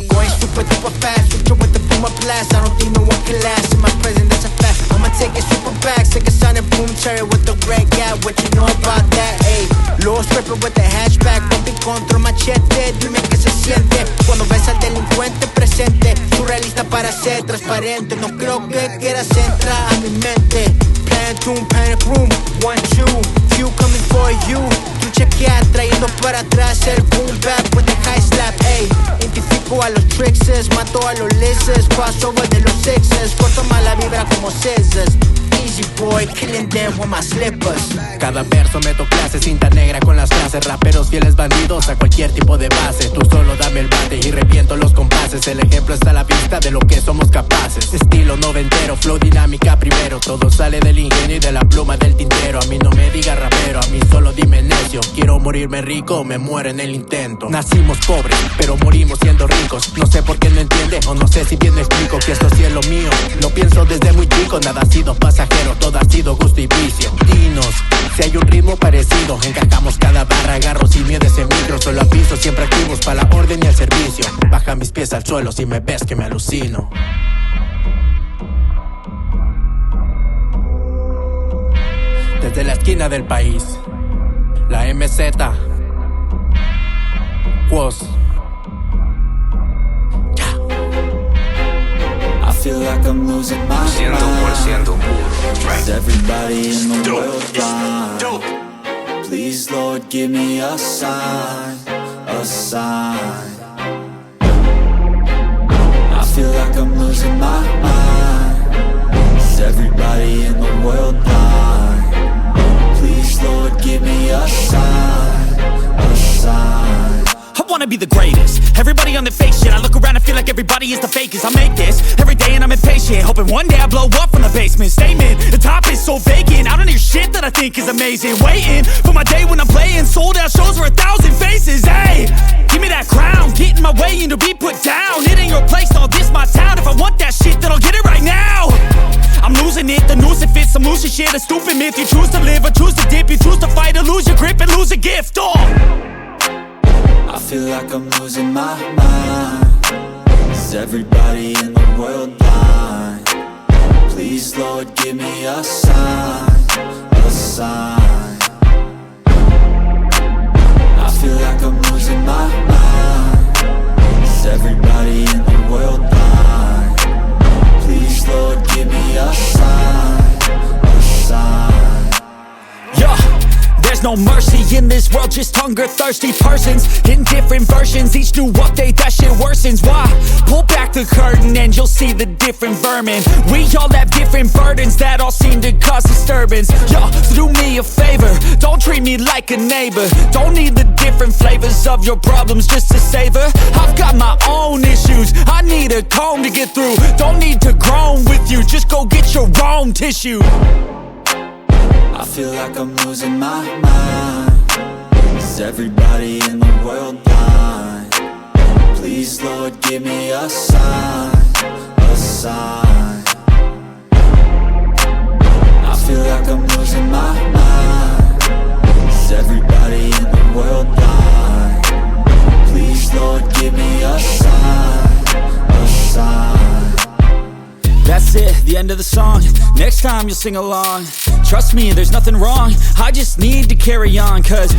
Going super duper fast, switcher with the boomer blast. I don't think no one can last in my presence, that's a fact. I'ma take it super back, take a sonic boom cherry with the red gap. What you know about that, ayy? Low stripper with the hatchback, papi contra machete. Dime qué se siente cuando ves al delincuente presente. Surrealista para ser transparente. No creo que quieras entrar a mi mente. Panic room, 1, 2, few coming for you. Tú chequea, trayendo para atrás el boom back with the high slap, ayy. Identifico a los tricksters, mato a los lizards, crossover de los sixes, corto mala vibra como scissors. Easy boy, killing them with my slippers. Cada verso meto clase, cinta negra con las frases. Raperos fieles bandidos a cualquier tipo de base. Tú solo dame el bate y reviento los compases. El ejemplo está a la vista de lo que somos capaces. Estilo noventero, flow dinámica primero. Todo sale del ingenio y de la pluma del tintero. A mí no me diga rapero, a mí solo dime necio. Quiero morirme rico, me muero en el intento. Nacimos pobres, pero morimos siendo ricos. No sé por qué no entiende, o no sé si bien me explico que esto sí es lo mío. Lo pienso desde muy chico, nada ha sido pasajero, todo ha sido gusto y vicio. Dinos, si hay un ritmo parecido, encajamos cada barra, agarro sin miedo ese micro. Solo aviso, siempre activos para la orden y el servicio. Baja mis pies al suelo si me ves que me alucino. Desde la esquina del país, la MZ, Quos. I feel like I'm losing my mind. 100% puro. Is everybody in the world blind? Please, Lord, give me a sign, a sign. I feel like I'm losing my mind. Is everybody in the world blind? Please, Lord, give me a sign, a sign. I wanna be the greatest. Everybody on the fake shit. I look around and feel like everybody is the fakest. I make this every day and I'm impatient, hoping one day I blow up from the basement. Statement, the top is so vacant. I don't hear shit that I think is amazing. Waiting for my day when I'm playing sold out shows for 1,000 faces. Hey, give me that crown, get in my way and to be put down. It ain't your place, all this my town. If I want that shit, then I'll get it right now. I'm losing it, the noose it fits. I'm losing shit, a stupid myth. You choose to live or choose to dip. You choose to fight or lose your grip and lose a gift. I feel like I'm losing my mind. Is everybody in the world blind? Please, Lord, give me a sign, a sign. I feel like I'm losing my mind. Is everybody in the world blind? Please, Lord, give me a sign, a sign. Yeah. There's no mercy in this world, just hunger-thirsty persons in different versions. Each new update, that shit worsens. Why? Pull back the curtain and you'll see the different vermin. We all have different burdens that all seem to cause disturbance. Yo, so do me a favor, don't treat me like a neighbor. Don't need the different flavors of your problems just to savor. I've got my own issues, I need a comb to get through. Don't need to groan with you, just go get your own tissue. I feel like I'm losing my mind. Is everybody in the world blind? Please, Lord, give me a sign, a sign. I feel like I'm losing my mind. Is everybody in the world blind? Please, Lord, give me a sign, a sign. That's it, the end of the song. Next time you'll sing along. Trust me, there's nothing wrong. I just need to carry on, cause